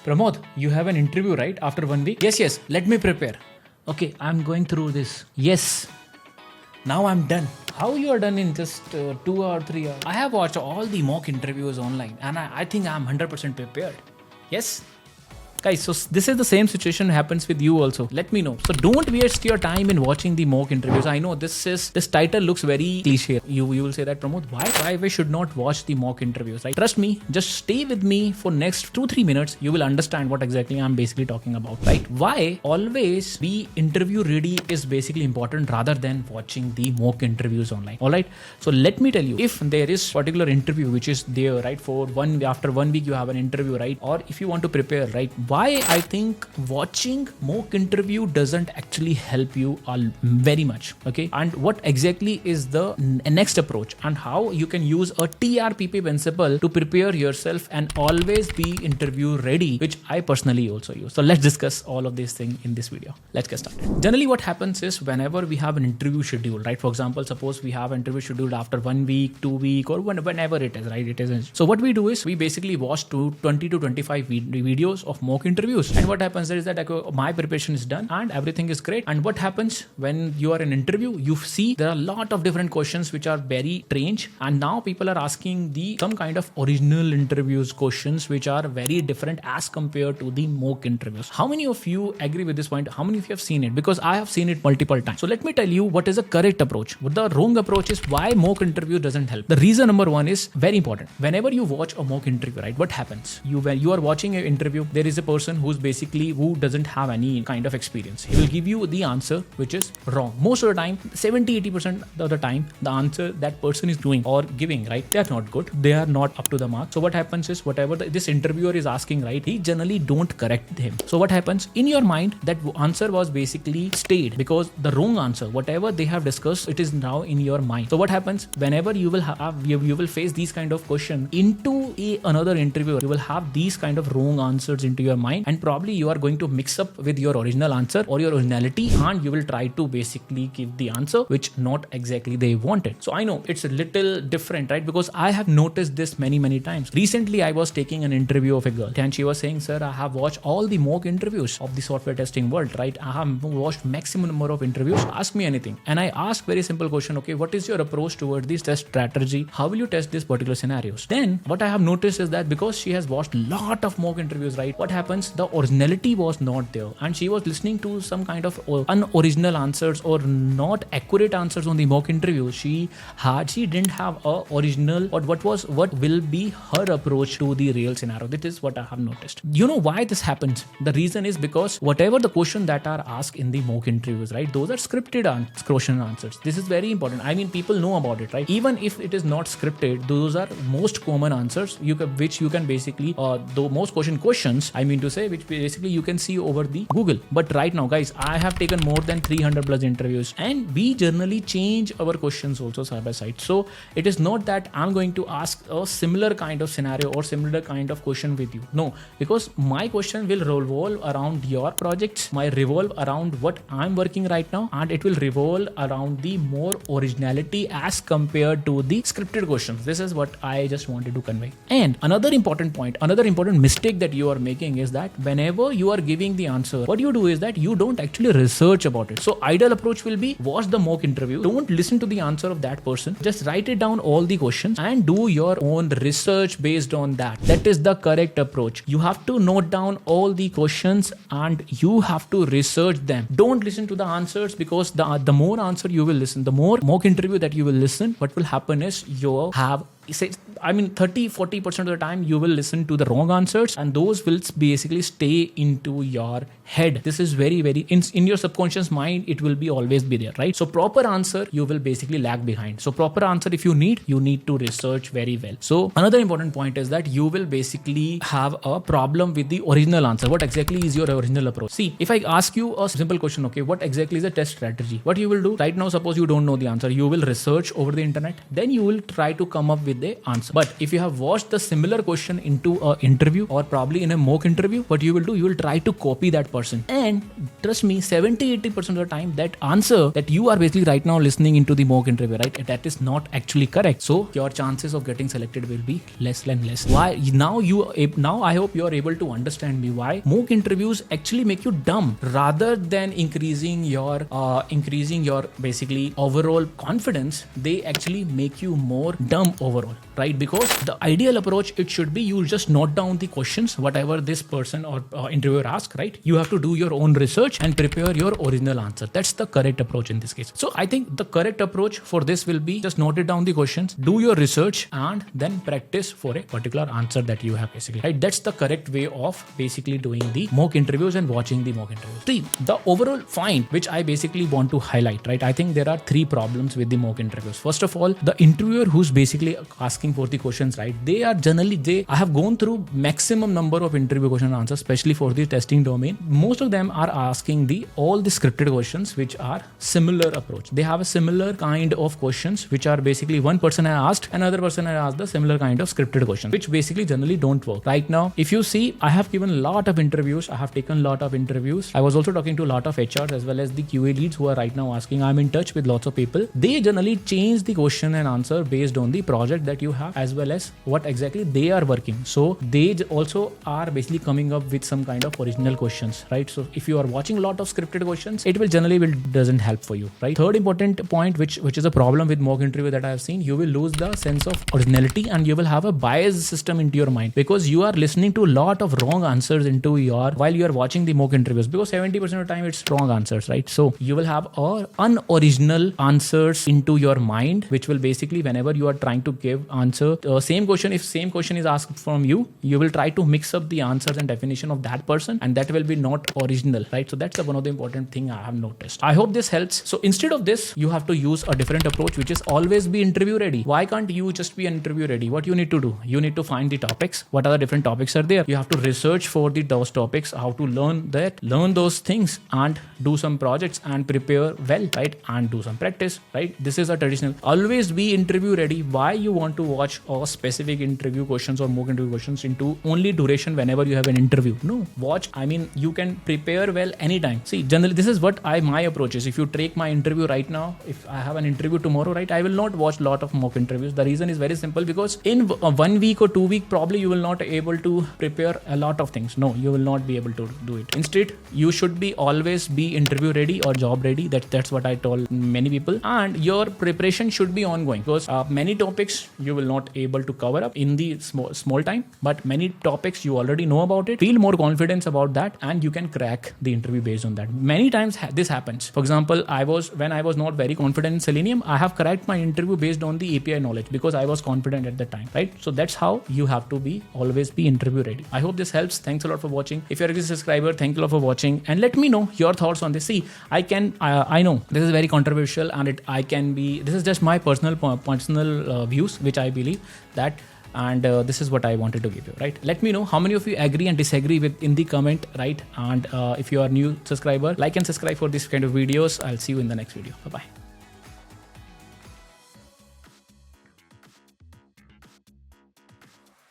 Pramod, you have an interview, right? After 1 week? Yes. Let me prepare. Okay, I'm going through this. Yes. Now I'm done. How you are done in just 2 or 3 hours? I have watched all the mock interviews online and I think I'm 100% prepared. Yes? Guys, so this is the same situation happens with you also. Let me know. So don't waste your time in watching the mock interviews. I know this title looks very cliche. You will say that, Pramod, why we should not watch the mock interviews, right? Trust me, just stay with me for next 2-3 minutes. You will understand what exactly I'm basically talking about, right? Why always be interview ready is basically important rather than watching the mock interviews online. All right. So let me tell you, if there is particular interview which is there, right? After 1 week you have an interview, right? Or if you want to prepare, right? Why I think watching mock interview doesn't actually help you very much, okay? And what exactly is the next approach and how you can use a TRPP principle to prepare yourself and always be interview ready, which I personally also use. So let's discuss all of these things in this video. Let's get started. Generally what happens is whenever we have an interview schedule, right? For example, suppose we have an interview scheduled after 1 week, 2 week, or whenever it is, right? So what we do is we basically watch 20 to 25 videos of mock interviews. And what happens is that my preparation is done and everything is great. And what happens when you are in interview, you see there are a lot of different questions which are very strange. And now people are asking some kind of original interviews questions which are very different as compared to the mock interviews. How many of you agree with this point? How many of you have seen it? Because I have seen it multiple times. So let me tell you what is the correct approach. What the wrong approach is why mock interview doesn't help. The reason number one is very important. Whenever you watch a mock interview, right? What happens? When you are watching an interview, there is a person who doesn't have any kind of experience. He will give you the answer which is wrong. Most of the time, 70-80% of the time, the answer that person is doing or giving, right? They are not good. They are not up to the mark. So what happens is whatever this interviewer is asking, right? He generally don't correct him. So what happens in your mind, that answer was basically stayed because the wrong answer, whatever they have discussed, it is now in your mind. So what happens whenever you will face these kind of question into another interviewer, you will have these kind of wrong answers into your mind, and probably you are going to mix up with your original answer or your originality, and you will try to basically give the answer which not exactly they wanted. So I know it's a little different, right? Because I have noticed this many times. Recently I was taking an interview of a girl and she was saying, sir, I have watched all the mock interviews of the software testing world, right? I have watched maximum number of interviews. Ask me anything. And I asked very simple question, okay, what is your approach towards this test strategy? How will you test this particular scenarios? Then what I have noticed is that because she has watched lot of mock interviews, right? What happens? The originality was not there and she was listening to some kind of unoriginal answers or not accurate answers on the mock interview. She didn't have a original or what will be her approach to the real scenario. That is what I have noticed. You know why this happens? The reason is because whatever the question that are asked in the mock interviews, right? Those are scripted question answers. This is very important. I mean, people know about it, right? Even if it is not scripted, those are most common answers which you can basically the most questions, I mean to say, which basically you can see over the Google. But right now, guys, I have taken more than 300 plus interviews and we generally change our questions also side by side. So it is not that I'm going to ask a similar kind of scenario or similar kind of question with you. No, because my question will revolve around your projects, revolve around what I'm working right now, and it will revolve around the more originality as compared to the scripted questions. This is what I just wanted to convey. And another important mistake that you are making is that whenever you are giving the answer, what you do is that you don't actually research about it. So ideal approach will be watch the mock interview. Don't listen to the answer of that person. Just write it down all the questions and do your own research based on that. That is the correct approach. You have to note down all the questions and you have to research them. Don't listen to the answers because the more answer you will listen, the more mock interview that you will listen, what will happen is you have 30-40% of the time you will listen to the wrong answers and those will basically stay into your head. This is very in your subconscious mind, it will be always be there, right? So proper answer you will basically lag behind. So proper answer if you need to research very well. So another important point is that you will basically have a problem with the original answer. What exactly is your original approach? See, if I ask you a simple question, okay, what exactly is a test strategy? What you will do right now, suppose you don't know the answer, you will research over the internet, then you will try to come up with the answer. But if you have watched the similar question into an interview or probably in a mock interview, what you will do, you will try to copy that person. And trust me, 70-80% of the time, that answer that you are basically right now listening into the mock interview, right, that is not actually correct. So your chances of getting selected will be less and less. Why? Now I hope you are able to understand me why mock interviews actually make you dumb rather than increasing your basically overall confidence. They actually make you more dumb overall, right? Because the ideal approach, it should be you just note down the questions, whatever this person or interviewer asks, right? You have to do your own research and prepare your original answer. That's the correct approach in this case. So I think the correct approach for this will be just note it down the questions, do your research, and then practice for a particular answer that you have basically, right? That's the correct way of basically doing the mock interviews and watching the mock interviews. See, the overall find which I basically want to highlight, right? I think there are 3 problems with the mock interviews. First of all, the interviewer who's basically asking for the questions, right? They are generally, I have gone through maximum number of interview question and answers, especially for the testing domain. Most of them are asking all the scripted questions which are similar approach. They have a similar kind of questions which are basically one person has asked, another person has asked the similar kind of scripted questions, which basically generally don't work. Right now, if you see, I have given a lot of interviews. I have taken a lot of interviews. I was also talking to a lot of HRs as well as the QA leads who are right now asking. I'm in touch with lots of people. They generally change the question and answer based on the project that you have as well as what exactly they are working. So they also are basically coming up with some kind of original questions, right? So if you are watching a lot of scripted questions, it will generally doesn't help for you, right? Third important point, which is a problem with mock interview that I have seen, you will lose the sense of originality and you will have a bias system into your mind because you are listening to a lot of wrong answers into while you are watching the mock interviews, because 70% of the time it's wrong answers, right? So you will have unoriginal answers into your mind, which will basically, whenever you are trying to give answer, same question, if same question is asked from you will try to mix up the answers and definition of that person, and that will be not original, right? So that's one of the important thing I have noticed. I hope this helps. So instead of this, you have to use a different approach, which is always be interview ready. Why can't you just be an interview ready? What you need to do? You need to find the topics. What are the different topics are there? You have to research for those topics, how to learn those things, and do some projects and prepare well, right? And do some practice, right? This is a traditional. Always be interview ready. Why you want to watch a specific interview questions or mock interview questions into only duration whenever you have an interview? No, watch. I mean, you can prepare well anytime. See, generally, this is what my approach is. If you take my interview right now, if I have an interview tomorrow, right, I will not watch a lot of mock interviews. The reason is very simple, because in 1 week or 2 week, probably you will not able to prepare a lot of things. No, you will not be able to do it. Instead, you should be always be interview ready or job ready. That's what I told many people. And your preparation should be ongoing, because many topics you will not able to cover up in the small time, but many topics you already know about it. Feel more confidence about that, and you can crack the interview based on that. Many times this happens. For example, when I was not very confident in Selenium, I have cracked my interview based on the API knowledge because I was confident at the time, right? So that's how you have to always be interview ready. I hope this helps. Thanks a lot for watching. If you're a subscriber, thank you a lot for watching, and let me know your thoughts on this. See, I know this is very controversial, and this is just my personal views, which I believe that, and this is what I wanted to give you, right? Let me know how many of you agree and disagree with in the comment, right? And if you are new subscriber, like and subscribe for this kind of videos. I'll see you in the next video. Bye bye.